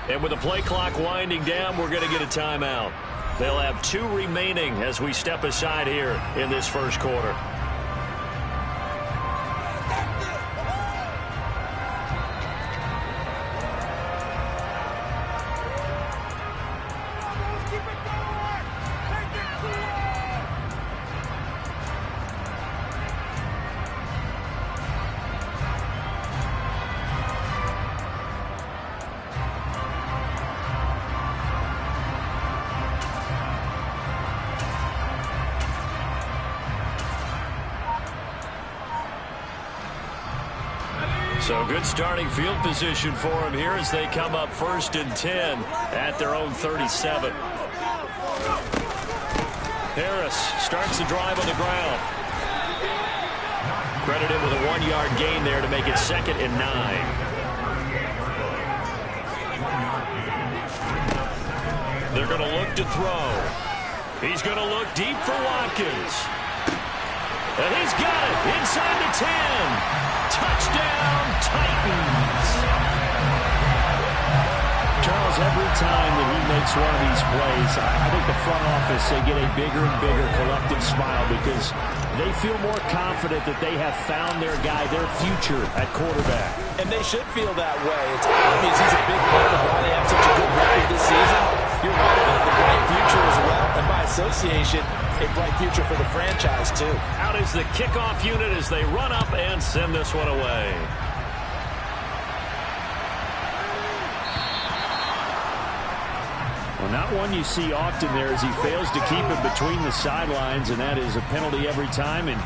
And with the play clock winding down, we're going to get a timeout. They'll have 2 remaining as we step aside here in this first quarter. So good starting field position for them here as they come up 1st and 10 at their own 37. Harris starts the drive on the ground. Credited with a 1-yard gain there to make it 2nd and 9. They're going to look to throw. He's going to look deep for Watkins. And he's got it inside the 10. Touchdown, Titans. Charles, every time that he makes one of these plays, I think the front office, they get a bigger and bigger collective smile because they feel more confident that they have found their guy, their future at quarterback. And they should feel that way. It's obvious he's a big part of why they have such a good record this season. You're right about the bright future as well, and by association, a bright future for the franchise, too. Out is the kickoff unit as they run up and send this one away. Well, not one you see often there as he fails to keep it between the sidelines, and that is a penalty every time, and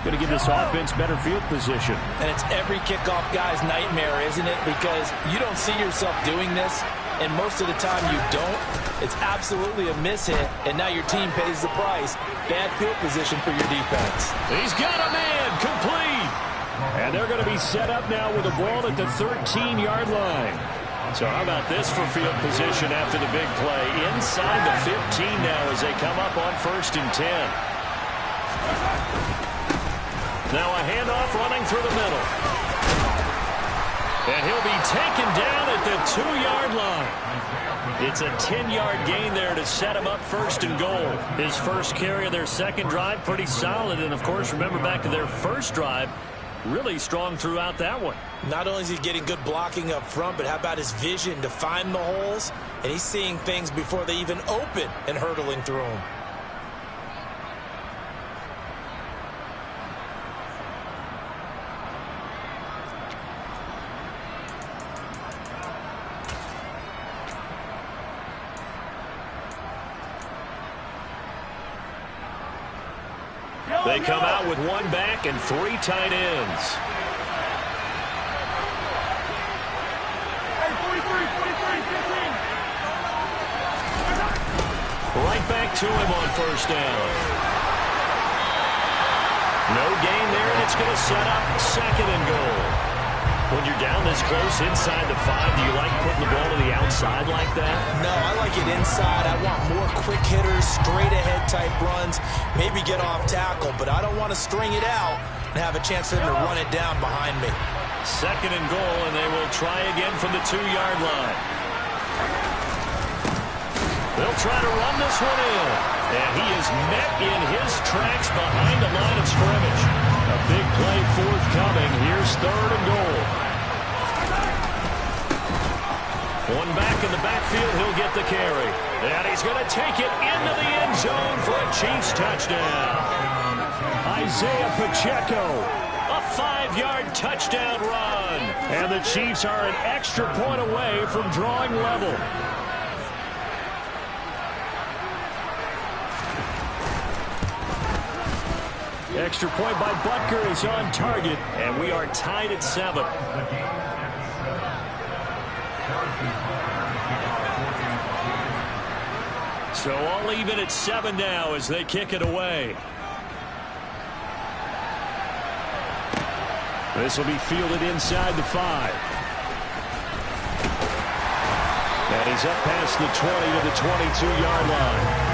going to give this offense better field position. And it's every kickoff guy's nightmare, isn't it? Because you don't see yourself doing this, and most of the time you don't. It's absolutely a miss-hit, and now your team pays the price. Bad field position for your defense. He's got a man complete. And they're going to be set up now with a ball at the 13-yard line. So how about this for field position after the big play? Inside the 15 now as they come up on 1st and 10. Now a handoff running through the middle. And he'll be taken down at the 2-yard line. It's a 10-yard gain there to set him up 1st and goal. His first carry of their second drive, pretty solid. And, of course, remember back to their first drive, really strong throughout that one. Not only is he getting good blocking up front, but how about his vision to find the holes? And he's seeing things before they even open and hurtling through them. They come out with 1 back and 3 tight ends. Right back to him on 1st down. No gain there, and it's going to set up 2nd and goal. When you're down this close inside the 5, do you like putting the ball to the outside like that? No, I like it inside. I want more quick hitters, straight-ahead type runs, maybe get off tackle, but I don't want to string it out and have a chance for them to run it down behind me. 2nd and goal, and they will try again from the 2-yard line. They'll try to run this one in, and he is met in his tracks behind the line of scrimmage. A big play forthcoming. Here's 3rd and goal. 1 back in the backfield. He'll get the carry. And he's going to take it into the end zone for a Chiefs touchdown. Isaiah Pacheco. A 5-yard touchdown run. And the Chiefs are an extra point away from drawing level. Extra point by Butker is on target, and we are tied at 7. So all even at 7 now as they kick it away. This will be fielded inside the 5. And he's up past the 20 to the 22-yard line.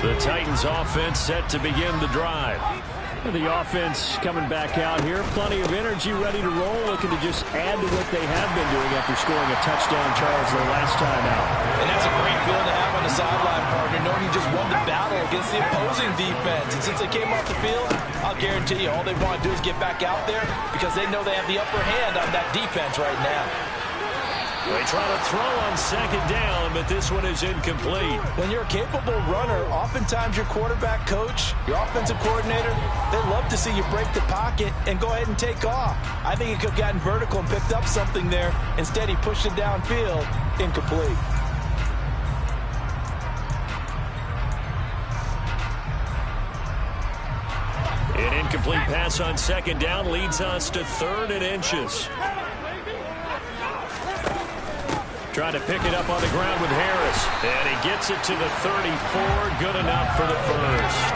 The Titans offense set to begin the drive. The offense coming back out here. Plenty of energy, ready to roll, looking to just add to what they have been doing after scoring a touchdown, Charles, their last time out. And that's a great feeling to have on the sideline, partner, knowing you just won the battle against the opposing defense. And since they came off the field, I'll guarantee you all they want to do is get back out there because they know they have the upper hand on that defense right now. They try to throw on second down, but this one is incomplete. When you're a capable runner, oftentimes your quarterback coach, your offensive coordinator, they love to see you break the pocket and go ahead and take off. I think he could have gotten vertical and picked up something there. Instead, he pushed it downfield, incomplete. An incomplete pass on second down leads us to 3rd and inches. Trying to pick it up on the ground with Harris. And he gets it to the 34. Good enough for the first.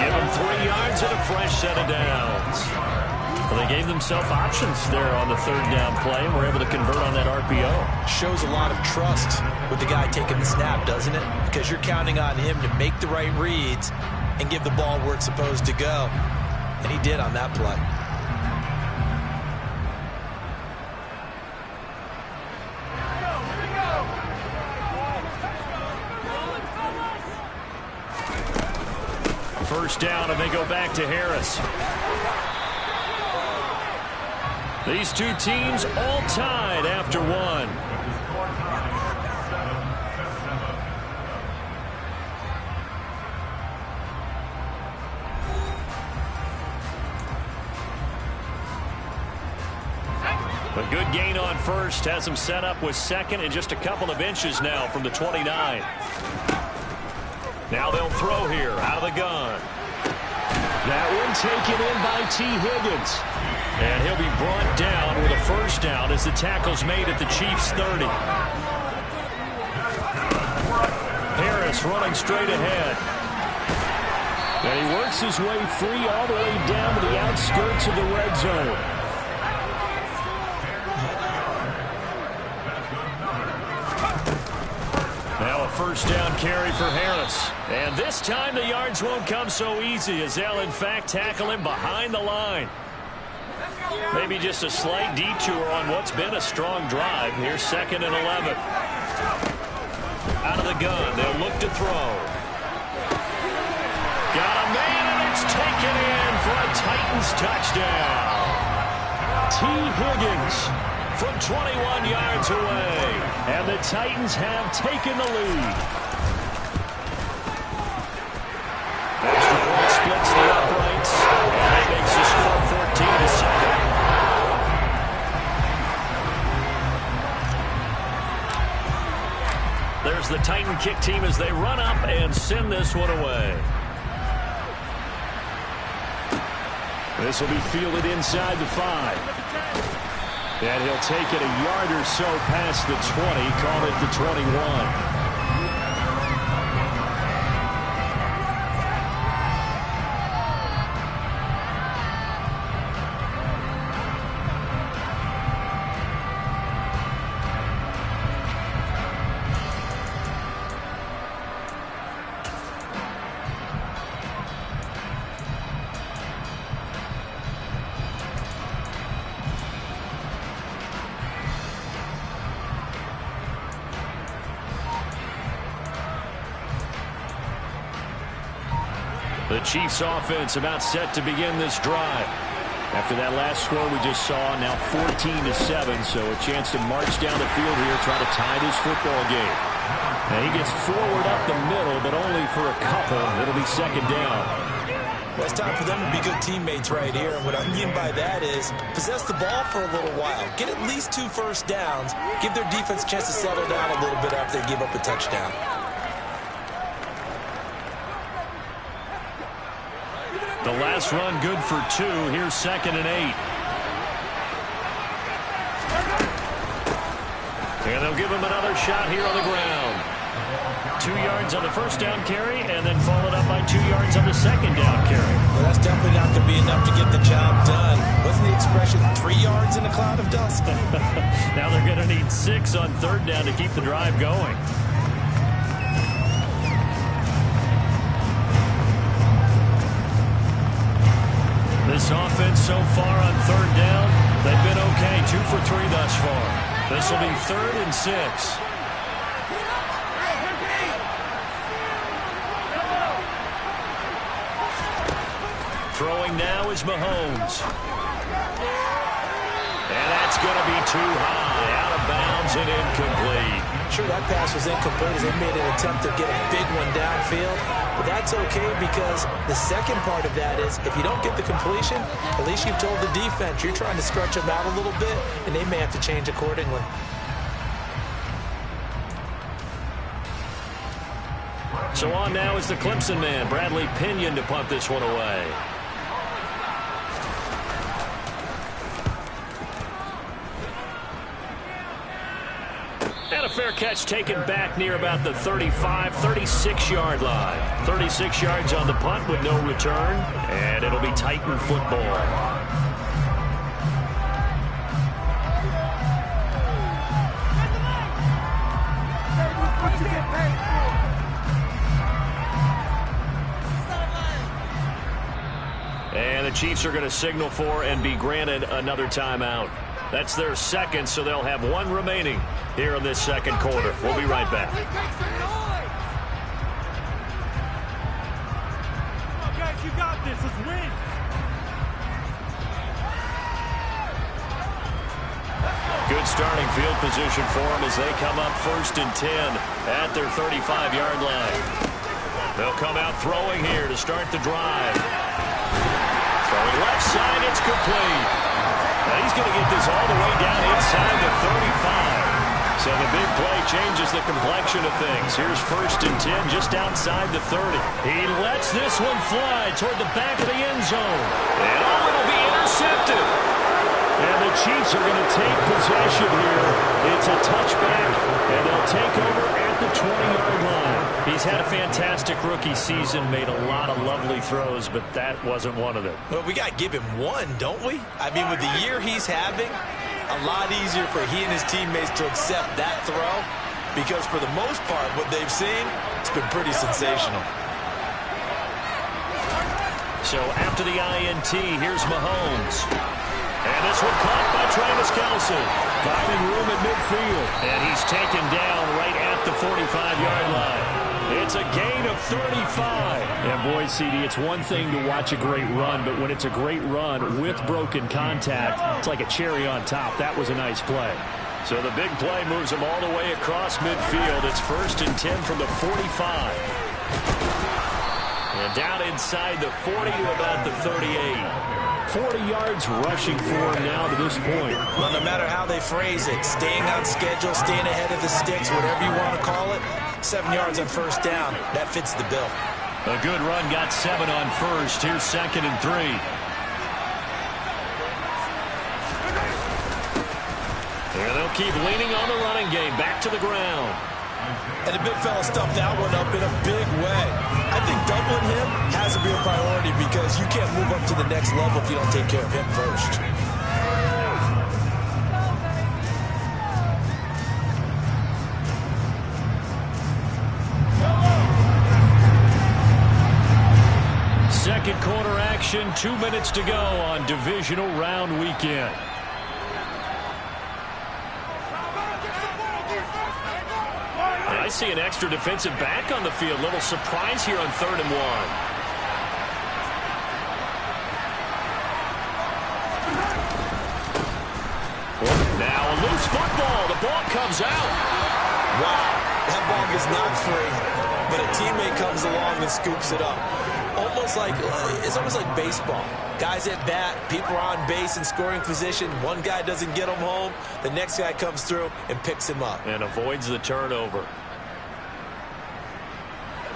Give him 3 yards and a fresh set of downs. Well, they gave themselves options there on the 3rd down play and were able to convert on that RPO. Shows a lot of trust with the guy taking the snap, doesn't it? Because you're counting on him to make the right reads and give the ball where it's supposed to go. And he did on that play. First down, and they go back to Harris. These two teams all tied after one. A good gain on first has them set up with second and just a couple of inches now from the 29. Now they'll throw here out of the gun. That one taken in by T. Higgins. And he'll be brought down with a first down as the tackle's made at the Chiefs' 30. Harris running straight ahead. And he works his way free all the way down to the outskirts of the red zone. Now a first down carry for Harris. And this time the yards won't come so easy as they'll in fact tackle him behind the line. Maybe just a slight detour on what's been a strong drive. Here's 2nd and 11. Out of the gun, they'll look to throw. Got a man, and it's taken in for a Titans touchdown. T. Higgins from 21 yards away. And the Titans have taken the lead. Extra point splits the uprights. And that makes the score 14-7. There's the Titan kick team as they run up and send this one away. This will be fielded inside the 5. And he'll take it a yard or so past the 20, call it the 21. The Chiefs offense about set to begin this drive. After that last score we just saw, now 14-7, so a chance to march down the field here, try to tie this football game. And he gets forward up the middle, but only for a couple. It'll be 2nd down. Well, it's time for them to be good teammates right here. And what I mean by that is possess the ball for a little while. Get at least 2 first downs. Give their defense a chance to settle down a little bit after they give up a touchdown. The last run good for 2. Here's 2nd and 8. And they'll give him another shot here on the ground. 2 yards on the first down carry and then followed up by 2 yards on the second down carry. Well, that's definitely not going to be enough to get the job done. Wasn't the expression 3 yards in a cloud of dust? Now they're going to need 6 on 3rd down to keep the drive going. for 3 thus far. This will be 3rd and 6. Throwing now is Mahomes. And that's going to be too high, out of bounds and incomplete. Sure, that pass was incomplete as they made an attempt to get a big one downfield. But that's okay because the second part of that is if you don't get the completion, at least you've told the defense you're trying to stretch them out a little bit, and they may have to change accordingly. So on now is the Clemson man, Bradley Pinion, to punt this one away. And a fair catch taken back near about the 35, 36-yard line. 36 yards on the punt with no return, and it'll be Titan football. And the Chiefs are going to signal for and be granted another timeout. That's their second, so they'll have 1 remaining here in this second quarter. We'll be right back. Guys, you got this. Let's win. Good starting field position for them as they come up 1st and 10 at their 35-yard line. They'll come out throwing here to start the drive. Throwing left side, it's complete. Now he's going to get this all the way down inside the 35. So the big play changes the complexion of things. Here's 1st and 10 just outside the 30. He lets this one fly toward the back of the end zone. And it'll be intercepted. And the Chiefs are going to take possession here. It's a touchback, and they'll take over at the 20-yard line. He's had a fantastic rookie season, made a lot of lovely throws, but that wasn't one of them. Well, we got to give him one, don't we? I mean, with the year he's having, a lot easier for he and his teammates to accept that throw because for the most part, what they've seen, it's been pretty sensational. So after the INT, here's Mahomes. And this one caught by Travis Kelce. Finding room at midfield. And he's taken down right at the 45-yard line. It's a gain of 35. And boy, CD, it's one thing to watch a great run, but when it's a great run with broken contact, it's like a cherry on top. That was a nice play. So the big play moves him all the way across midfield. It's 1st and 10 from the 45. And down inside the 40 to about the 38. 40 yards rushing for him now to this point. Well, no matter how they phrase it, staying on schedule, staying ahead of the sticks, whatever you want to call it, 7 yards on 1st down, that fits the bill. A good run got 7 on 1st. Here's 2nd and 3. And they'll keep leaning on the running game. Back to the ground. And the big fella stuffed that one up in a big way. I think doubling him has to be a priority because you can't move up to the next level if you don't take care of him first. Second quarter action, 2 minutes to go on divisional round weekend. I see an extra defensive back on the field. Little surprise here on 3rd and 1. Now a loose football. The ball comes out. Wow, that ball gets knocked free, but a teammate comes along and scoops it up. It's almost like baseball. Guys at bat, people are on base in scoring position. One guy doesn't get him home. The next guy comes through and picks him up. And avoids the turnover.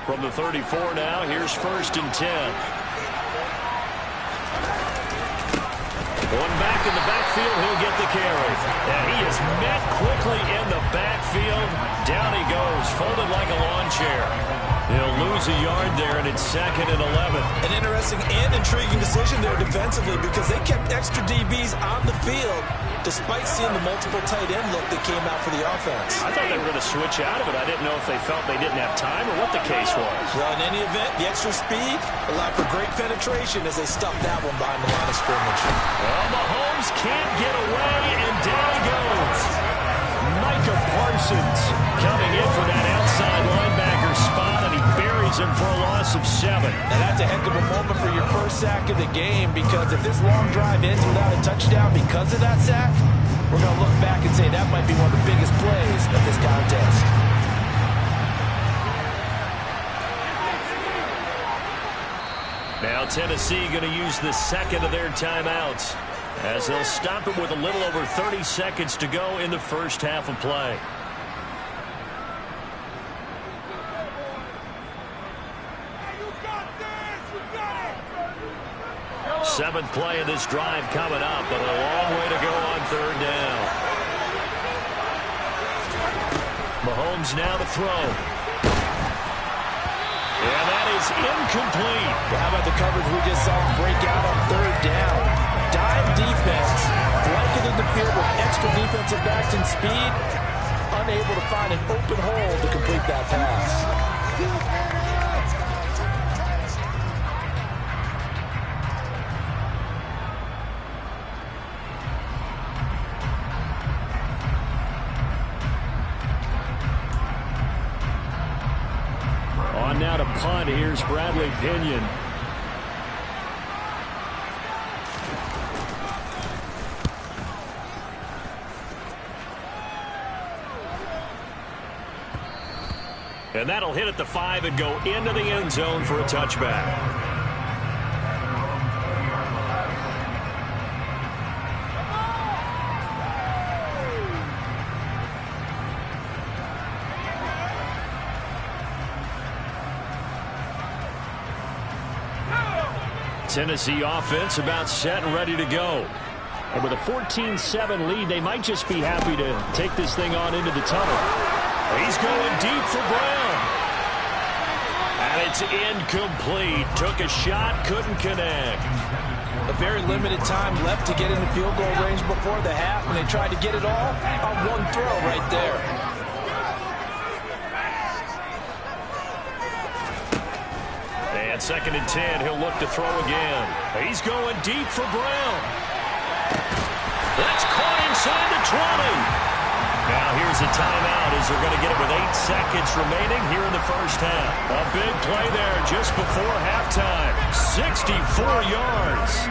From the 34 now, here's 1st and 10. One back in the backfield, he'll get the carry. And he is met quickly in the backfield. Down he goes, folded like a lawn chair. He'll lose a yard there, and it's 2nd and 11. An interesting and intriguing decision there defensively because they kept extra DBs on the field despite seeing the multiple tight end look that came out for the offense. I thought they were going to switch out of it. I didn't know if they felt they didn't have time or what the that case was. Well, in any event, the extra speed allowed for great penetration as they stuffed that one behind the line of scrimmage. Well, Mahomes can't get away, and down he goes. Micah Parsons coming in for that outside linebacker spot, and he buries him for a loss of 7. Now, that's a heck of a moment for your first sack of the game, because if this long drive ends without a touchdown because of that sack, we're going to look back and say that might be one of the biggest plays of this contest. Now Tennessee going to use the second of their timeouts as they'll stop it with a little over 30 seconds to go in the first half of play. Seventh play of this drive coming up, but a long way to go on third down. Mahomes now to throw. And that is incomplete. How about the coverage we just saw break out on third down? Dime defense, blanketed the field with extra defensive backs and speed, unable to find an open hole to complete that pass. On now to punt. Here's Bradley Pinion. And that'll hit at the 5 and go into the end zone for a touchback. Tennessee offense about set and ready to go. And with a 14-7 lead, they might just be happy to take this thing on into the tunnel. He's going deep for Brown. And it's incomplete. Took a shot, couldn't connect. A very limited time left to get into field goal range before the half, and they tried to get it all on one throw right there. And second and 10, he'll look to throw again. He's going deep for Brown. That's caught inside the 20. Now here's a timeout as they're going to get it with 8 seconds remaining here in the first half. A big play there just before halftime. 64 yards.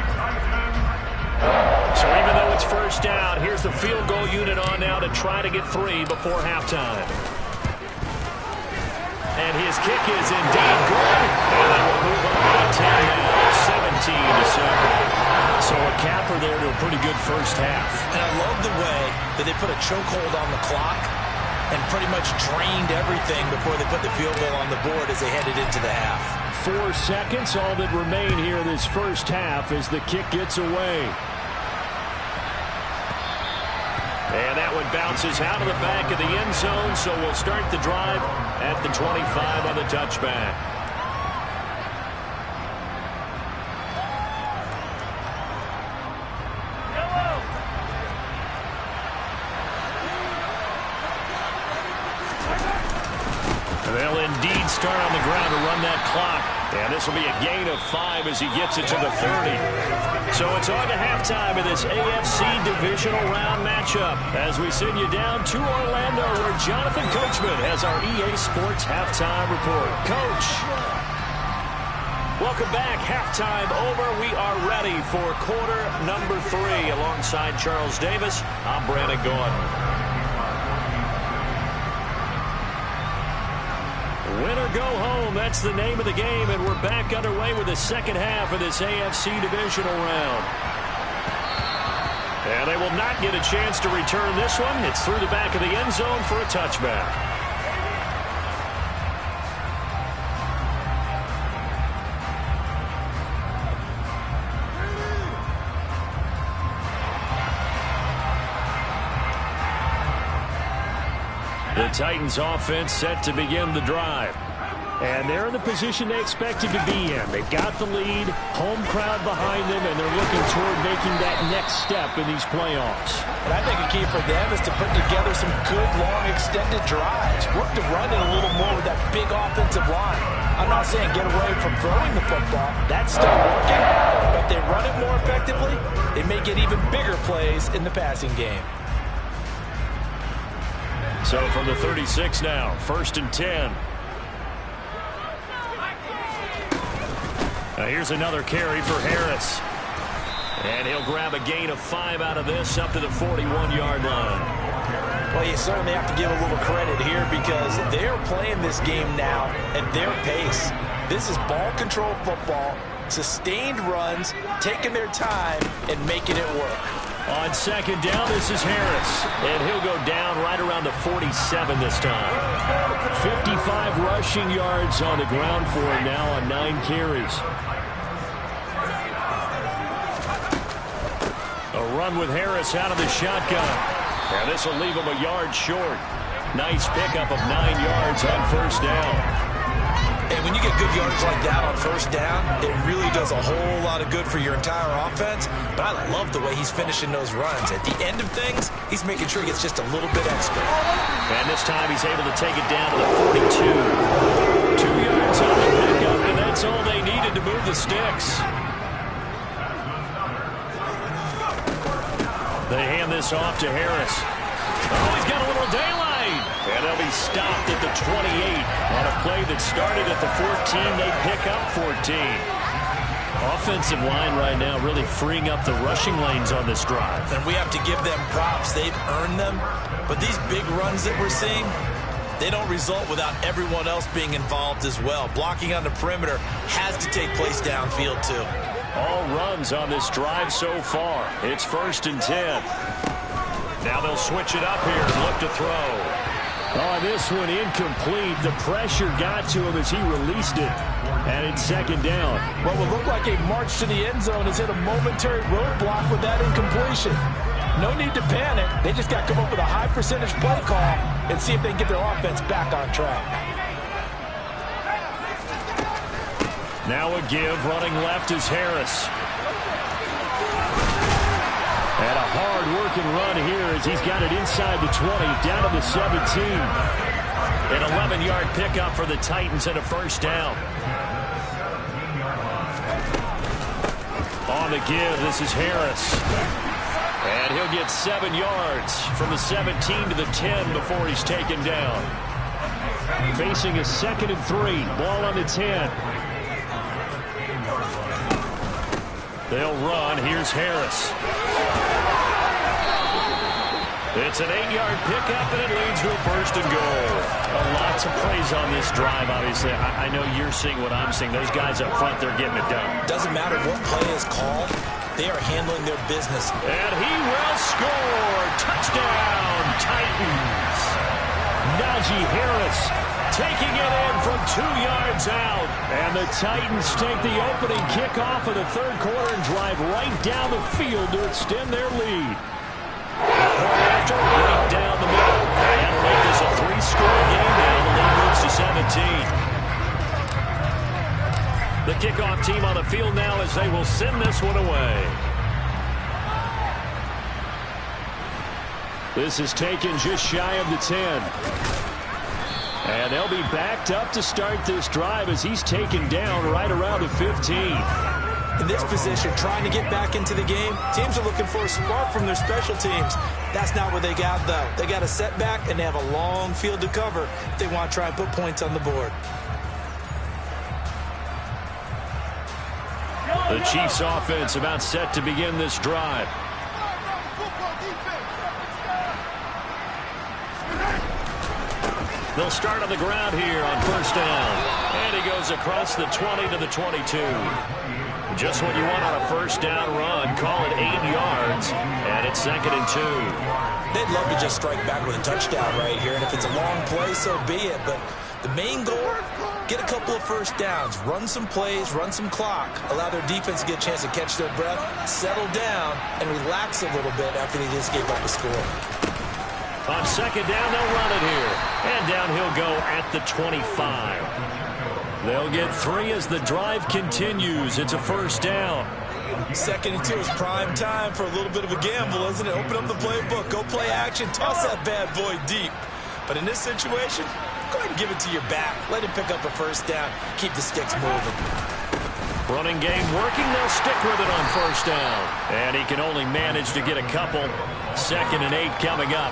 So even though it's first down, here's the field goal unit on now to try to get 3 before halftime. And his kick is indeed good. And they will move on by 10 now, 17-7. So a capper there to a pretty good first half. And I love the way that they put a chokehold on the clock and pretty much drained everything before they put the field goal on the board as they headed into the half. 4 seconds, all that remain here in this first half as the kick gets away. And that one bounces out of the back of the end zone, so we'll start the drive at the 25 on the touchback. They'll indeed start on the ground to run that clock. And this will be a gain of 5 as he gets it to the 30. So it's on to halftime of this AFC divisional round matchup as we send you down to Orlando where Jonathan Coachman has our EA Sports halftime report. Coach, welcome back. Halftime over. We are ready for quarter number 3 alongside Charles Davis. I'm Brandon Gordon. Win or go home, that's the name of the game, and we're back underway with the second half of this AFC divisional round. And they will not get a chance to return this one. It's through the back of the end zone for a touchback. The Titans offense set to begin the drive. And they're in the position they expected to be in. They've got the lead, home crowd behind them, and they're looking toward making that next step in these playoffs. And I think a key for them is to put together some good, long, extended drives. Work to run it a little more with that big offensive line. I'm not saying get away from throwing the football. That's still working. But if they run it more effectively, they may get even bigger plays in the passing game. So from the 36 now, 1st and 10. Now here's another carry for Harris. And he'll grab a gain of 5 out of this up to the 41-yard line. Well, you certainly have to give a little credit here because they're playing this game now at their pace. This is ball control football, sustained runs, taking their time, and making it work. On 2nd down, this is Harris. And he'll go down right around the 47 this time. 55 rushing yards on the ground for him now on 9 carries. A run with Harris out of the shotgun. And this will leave him a yard short. Nice pickup of 9 yards on 1st down. And when you get good yardage like that on 1st down, it really does a whole lot of good for your entire offense. But I love the way he's finishing those runs. At the end of things, he's making sure he gets just a little bit extra. And this time he's able to take it down to the 42. 2 yards on the pickup, and that's all they needed to move the sticks. They hand this off to Harris. Oh, he's got a little daylight. And they'll be stopped at the 28 on a play that started at the 14. They pick up 14. Offensive line right now really freeing up the rushing lanes on this drive. And we have to give them props. They've earned them. But these big runs that we're seeing, they don't result without everyone else being involved as well. Blocking on the perimeter has to take place downfield too. All runs on this drive so far. It's 1st and 10. Now they'll switch it up here and look to throw. Oh, this one incomplete. The pressure got to him as he released it. And it's 2nd down. What would look like a march to the end zone has hit a momentary roadblock with that incompletion. No need to panic. They just got to come up with a high percentage play call and see if they can get their offense back on track. Now a give. Running left is Harris. And a hard-working run here as he's got it inside the 20, down to the 17. An 11-yard pickup for the Titans and a 1st down. On the give, this is Harris. And he'll get 7 yards from the 17 to the 10 before he's taken down. Facing a 2nd and 3, ball on the 10. They'll run. Here's Harris. It's an 8-yard pickup, and it leads to a 1st and goal. Lots of praise on this drive, obviously. I know you're seeing what I'm seeing. Those guys up front, they're getting it done. Doesn't matter what play is called. They are handling their business. And he will score. Touchdown, Titans. Najee Harris taking it in from 2 yards out. And the Titans take the opening kickoff of the 3rd quarter and drive right down the field to extend their lead. After right down the middle. And make this a 3-score game now. The lead moves to 17. The kickoff team on the field now as they will send this one away. This is taken just shy of the 10. And they'll be backed up to start this drive as he's taken down right around the 15. In this position, trying to get back into the game, teams are looking for a spark from their special teams. That's not what they got, though. They got a setback, and they have a long field to cover if they want to try and put points on the board. The Chiefs offense about set to begin this drive. They'll start on the ground here on 1st down. And he goes across the 20 to the 22. Just what you want on a 1st down run. Call it 8 yards. And it's 2nd and 2. They'd love to just strike back with a touchdown right here. And if it's a long play, so be it. But the main goal, get a couple of 1st downs. Run some plays, run some clock. Allow their defense to get a chance to catch their breath, settle down, and relax a little bit after they just gave up a score. On 2nd down, they'll run it here. And down he'll go at the 25. They'll get 3 as the drive continues. It's a first down. 2nd and 2 is prime time for a little bit of a gamble, isn't it? Open up the playbook, go play action, toss that bad boy deep. But in this situation, go ahead and give it to your back. Let him pick up a first down. Keep the sticks moving. Running game working. They'll stick with it on first down. And he can only manage to get a couple. 2nd and 8 coming up.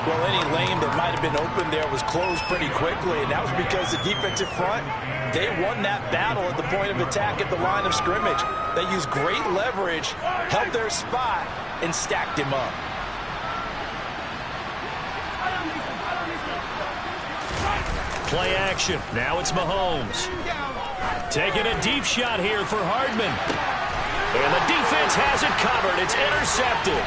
Well, any lane that might have been open there was closed pretty quickly, and that was because the defensive front, they won that battle at the point of attack at the line of scrimmage. They used great leverage, held their spot, and stacked him up. Play action. Now it's Mahomes. Taking a deep shot here for Hardman. And the defense has it covered. It's intercepted.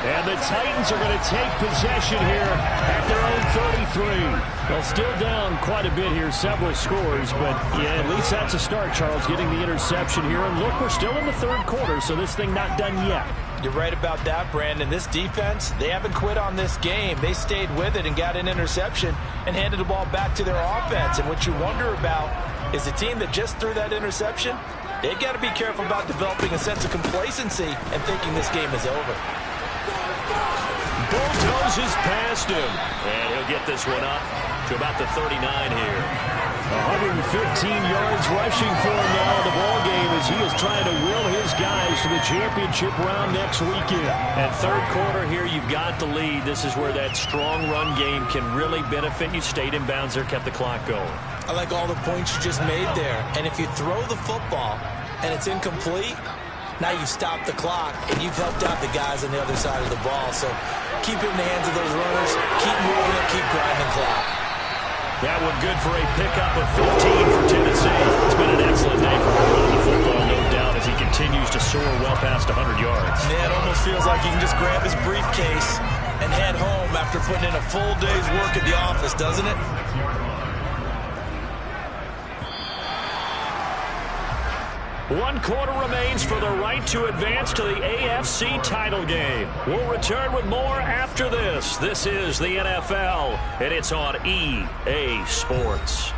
And the Titans are going to take possession here at their own 33. Well, still down quite a bit here, several scores, but yeah, at least that's a start, Charles, getting the interception here. And look, we're still in the 3rd quarter, so this thing not done yet. You're right about that, Brandon. This defense, they haven't quit on this game. They stayed with it and got an interception and handed the ball back to their offense. And what you wonder about is the team that just threw that interception, they've got to be careful about developing a sense of complacency and thinking this game is over. Bulldozes past him. And he'll get this one up to about the 39 here. 115 yards rushing for him now in the ball game as he is trying to will his guys to the championship round next weekend. At 3rd quarter here, you've got the lead. This is where that strong run game can really benefit you. Stayed in bounds there, kept the clock going. I like all the points you just made there. And if you throw the football and it's incomplete, now you've stopped the clock and you've helped out the guys on the other side of the ball. So keep it in the hands of those runners, keep moving it, keep grinding clock. That one good for a pickup of 15 for Tennessee. It's been an excellent day for him running the football, no doubt, as he continues to soar well past 100 yards. Yeah, it almost feels like he can just grab his briefcase and head home after putting in a full day's work at the office, doesn't it? One quarter remains for the right to advance to the AFC title game. We'll return with more after this. This is the NFL, and it's on EA Sports.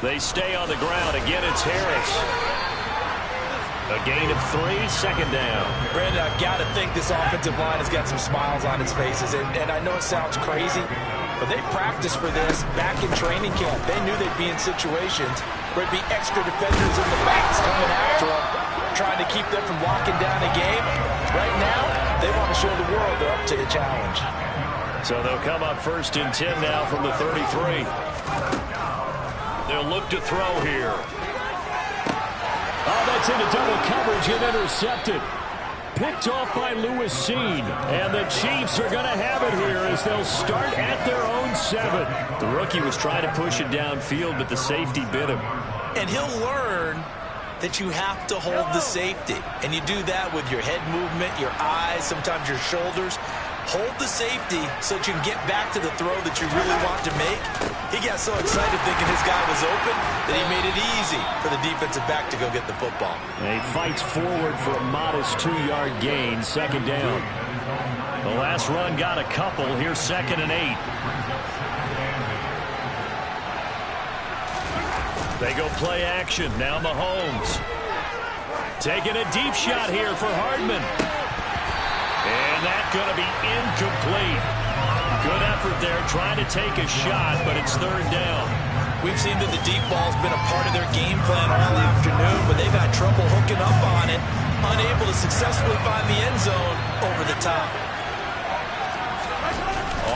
They stay on the ground. Again, it's Harris. A gain of 3, 2nd down. Brandon, I've got to think this offensive line has got some smiles on its faces. And I know it sounds crazy, but they practiced for this back in training camp. They knew they'd be in situations where it'd be extra defenders in the box coming after them, trying to keep them from locking down a game. Right now, they want to show the world they're up to the challenge. So they'll come up 1st and 10 now from the 33. They'll look to throw here. Oh, that's into double coverage and intercepted. Picked off by Lewis Seen. And the Chiefs are going to have it here as they'll start at their own 7. The rookie was trying to push it downfield, but the safety bit him. And he'll learn that you have to hold the safety. And you do that with your head movement, your eyes, sometimes your shoulders. Hold the safety so that you can get back to the throw that you really want to make. He got so excited thinking his guy was open that he made it easy for the defensive back to go get the football. And he fights forward for a modest 2-yard gain, 2nd down. The last run got a couple. Here's 2nd and 8. They go play action. Now Mahomes. Taking a deep shot here for Hardman. And that's going to be incomplete. Good effort there trying to take a shot, but it's 3rd down. We've seen that the deep ball's been a part of their game plan all afternoon, but they've had trouble hooking up on it, unable to successfully find the end zone over the top.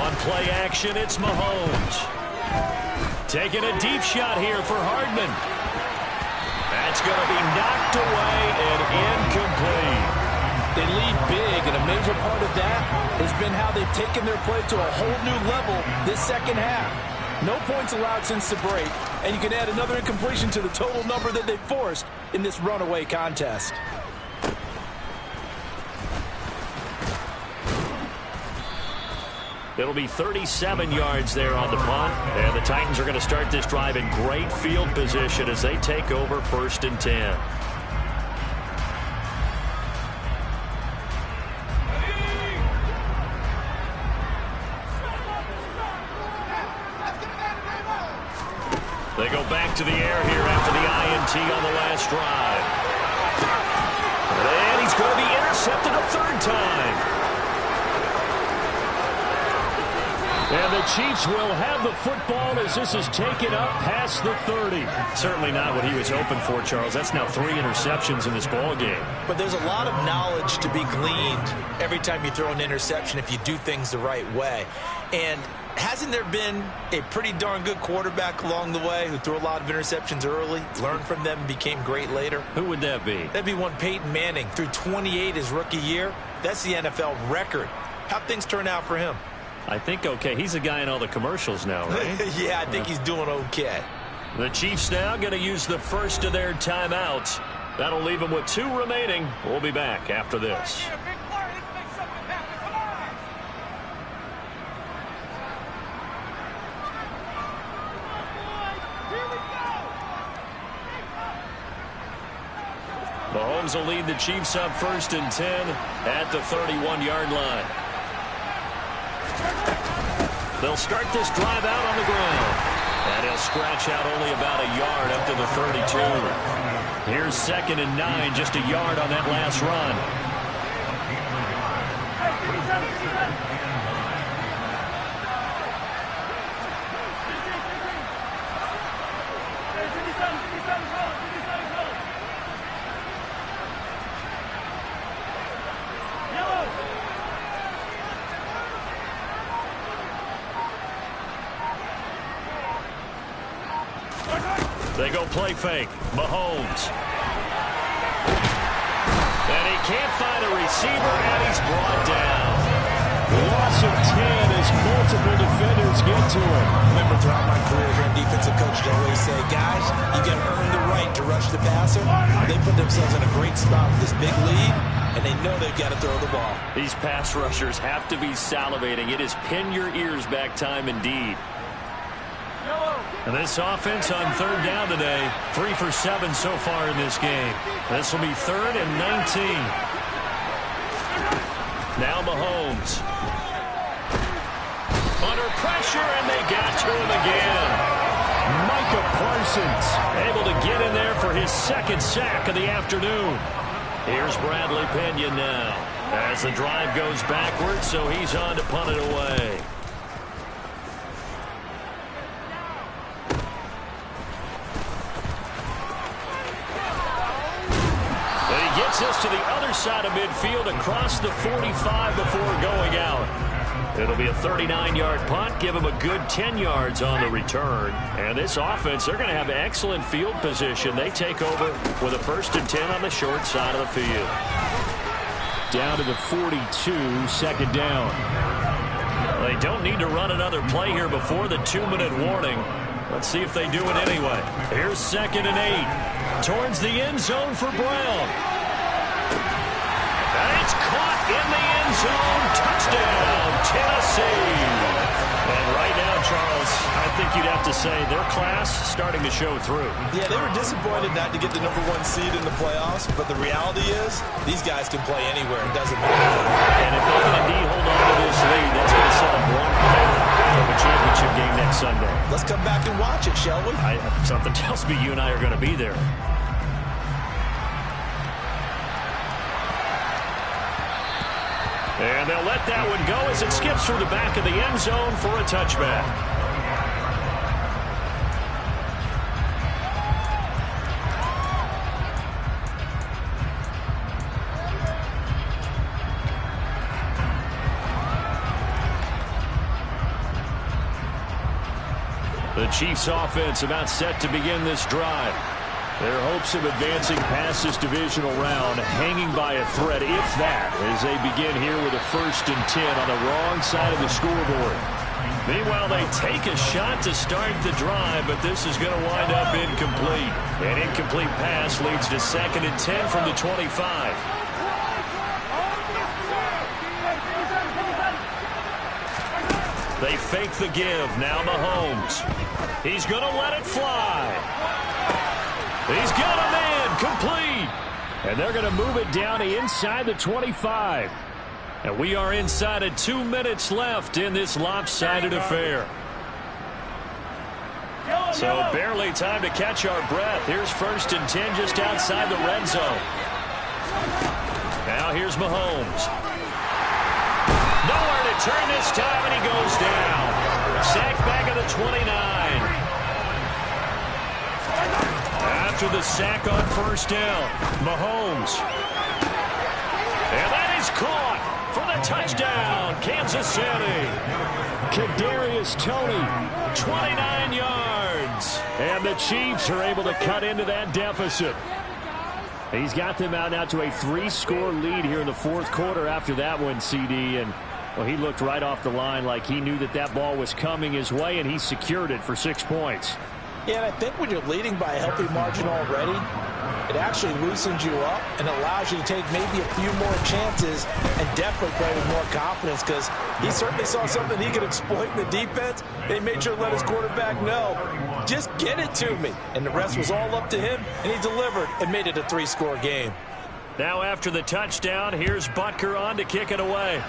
On play action, it's Mahomes. Taking a deep shot here for Hardman. That's going to be knocked away and incomplete. They lead big, and a major part of that has been how they've taken their play to a whole new level this 2nd half. No points allowed since the break, and you can add another incompletion to the total number that they've forced in this runaway contest. It'll be 37 yards there on the punt. And the Titans are going to start this drive in great field position as they take over 1st and 10. They go back to the air here after the INT on the last drive. And he's going to be intercepted a 3rd time. And the Chiefs will have the football as this is taken up past the 30. Certainly not what he was hoping for, Charles. That's now 3 interceptions in this ball game. But there's a lot of knowledge to be gleaned every time you throw an interception if you do things the right way. And hasn't there been a pretty darn good quarterback along the way who threw a lot of interceptions early, learned from them, and became great later? Who would that be? That'd be one Peyton Manning. Threw 28 his rookie year. That's the NFL record. How'd things turn out for him? I think okay. He's a guy in all the commercials now, right? Yeah, I think he's doing okay. The Chiefs now going to use the first of their timeouts. That'll leave them with 2 remaining. We'll be back after this. Mahomes will lead the Chiefs up 1st and 10 at the 31-yard line. They'll start this drive out on the ground. And he'll scratch out only about a yard up to the 32. Here's 2nd and 9, just a yard on that last run. They go play fake. Mahomes. And he can't find a receiver, and he's brought down. Loss of 10 as multiple defenders get to him. Remember throughout my career here in defensive coach, I always say, guys, you got to earn the right to rush the passer. They put themselves in a great spot with this big lead, and they know they've got to throw the ball. These pass rushers have to be salivating. It is pin your ears back time indeed. And this offense on 3rd down today, 3 for 7 so far in this game. This will be 3rd and 19. Now Mahomes. Under pressure, and they got to him again. Micah Parsons able to get in there for his 2nd sack of the afternoon. Here's Bradley Pinion now as the drive goes backwards, so he's on to punt it away. This to the other side of midfield across the 45 before going out. It'll be a 39-yard punt. Give him a good 10 yards on the return. And this offense, they're going to have excellent field position. They take over with a 1st and 10 on the short side of the field. Down to the 42, 2nd down. They don't need to run another play here before the 2-minute warning. Let's see if they do it anyway. Here's 2nd and 8. Towards the end zone for Brown. And it's caught in the end zone. Touchdown, Tennessee. And right now, Charles, I think you'd have to say their class starting to show through. Yeah, they were disappointed not to get the #1 seed in the playoffs, but the reality is these guys can play anywhere. It doesn't matter. And if they can indeed hold on to this lead, that's going to set up one heck of a championship game next Sunday. Let's come back and watch it, shall we? Something tells me you and I are going to be there. And they'll let that one go as it skips through the back of the end zone for a touchback. The Chiefs offense about set to begin this drive. Their hopes of advancing past this divisional round hanging by a thread, if that, as they begin here with a 1st and 10 on the wrong side of the scoreboard. Meanwhile, they take a shot to start the drive, but this is going to wind up incomplete. An incomplete pass leads to 2nd and 10 from the 25. They fake the give. Now Mahomes. He's going to let it fly. He's got a man complete. And they're going to move it down to inside the 25. And we are inside of 2 minutes left in this lopsided affair. So barely time to catch our breath. Here's 1st and 10 just outside the red zone. Now here's Mahomes. Nowhere to turn this time, and he goes down. Sacked back at the 29. After the sack on 1st down, Mahomes. And that is caught for the touchdown, Kansas City. Kadarius Toney, 29 yards. And the Chiefs are able to cut into that deficit. He's got them out now to a 3-score lead here in the 4th quarter after that one, CD. And, well, he looked right off the line like he knew that that ball was coming his way, and he secured it for 6 points. Yeah, and I think when you're leading by a healthy margin already, it actually loosens you up and allows you to take maybe a few more chances and definitely play with more confidence, because he certainly saw something he could exploit in the defense. They made sure to let his quarterback know, just get it to me. And the rest was all up to him, and he delivered and made it a 3-score game. Now after the touchdown, here's Butker on to kick it away.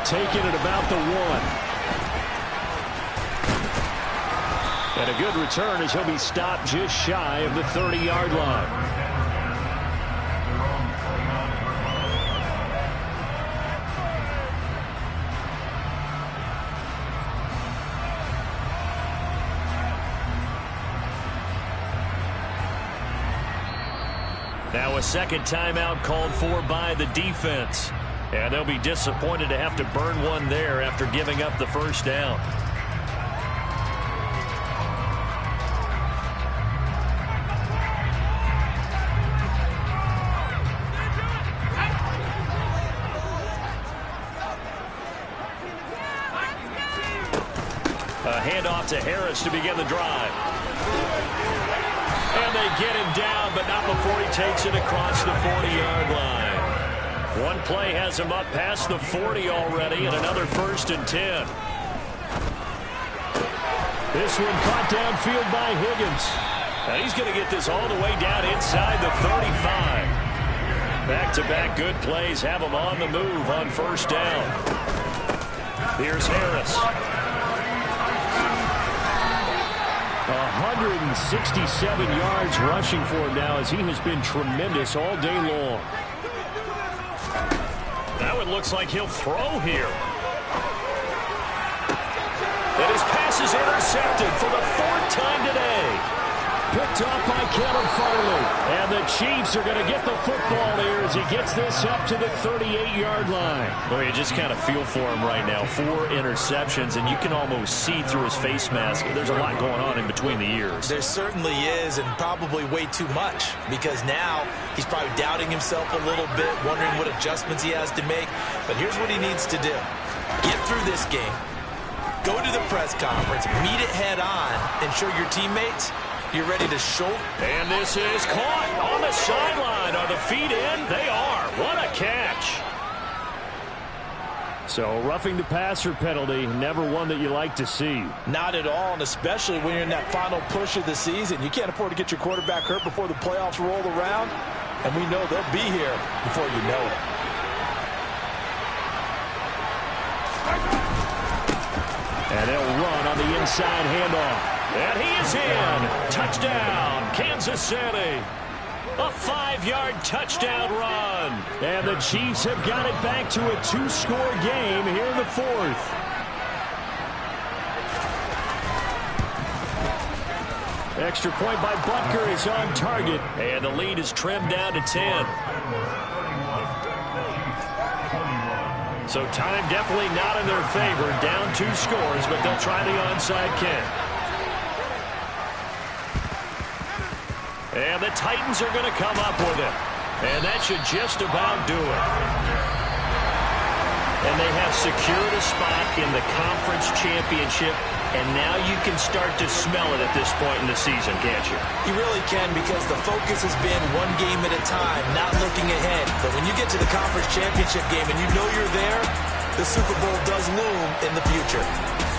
Taking it about the 1. And a good return as he'll be stopped just shy of the 30-yard line. Now a second timeout called for by the defense. And they'll be disappointed to have to burn one there after giving up the 1st down. A handoff to Harris to begin the drive. And they get him down, but not before he takes it across the 40-yard line. One play has him up past the 40 already, and another 1st and 10. This one caught downfield by Higgins. And he's going to get this all the way down inside the 35. Back-to-back good plays have him on the move on 1st down. Here's Harris. 167 yards rushing for him now, as he has been tremendous all day long. Now it looks like he'll throw here. And his pass is intercepted for the 4th time today. Picked up by Caleb Farley. And the Chiefs are going to get the football here as he gets this up to the 38-yard line. Well, you just kind of feel for him right now. 4 interceptions, and you can almost see through his face mask. There's a lot going on in between the ears. There certainly is, and probably way too much, because now he's probably doubting himself a little bit, wondering what adjustments he has to make. But here's what he needs to do. Get through this game. Go to the press conference, meet it head on, and show your teammates you're ready to show. And this is caught on the sideline. Are the feet in? They are. What a catch. So roughing the passer penalty, never one that you like to see. Not at all, and especially when you're in that final push of the season. You can't afford to get your quarterback hurt before the playoffs roll around, and we know they'll be here before you know it. And they'll run on the inside handoff. And he is in. Touchdown, Kansas City. A 5-yard touchdown run. And the Chiefs have got it back to a 2-score game here in the 4th. Extra point by Butker is on target. And the lead is trimmed down to 10. So time definitely not in their favor. Down 2 scores, but they'll try the onside kick. And the Titans are going to come up with it. And that should just about do it. And they have secured a spot in the conference championship. And now you can start to smell it at this point in the season, can't you? You really can, because the focus has been one game at a time, not looking ahead. But when you get to the conference championship game and you know you're there, the Super Bowl does loom in the future.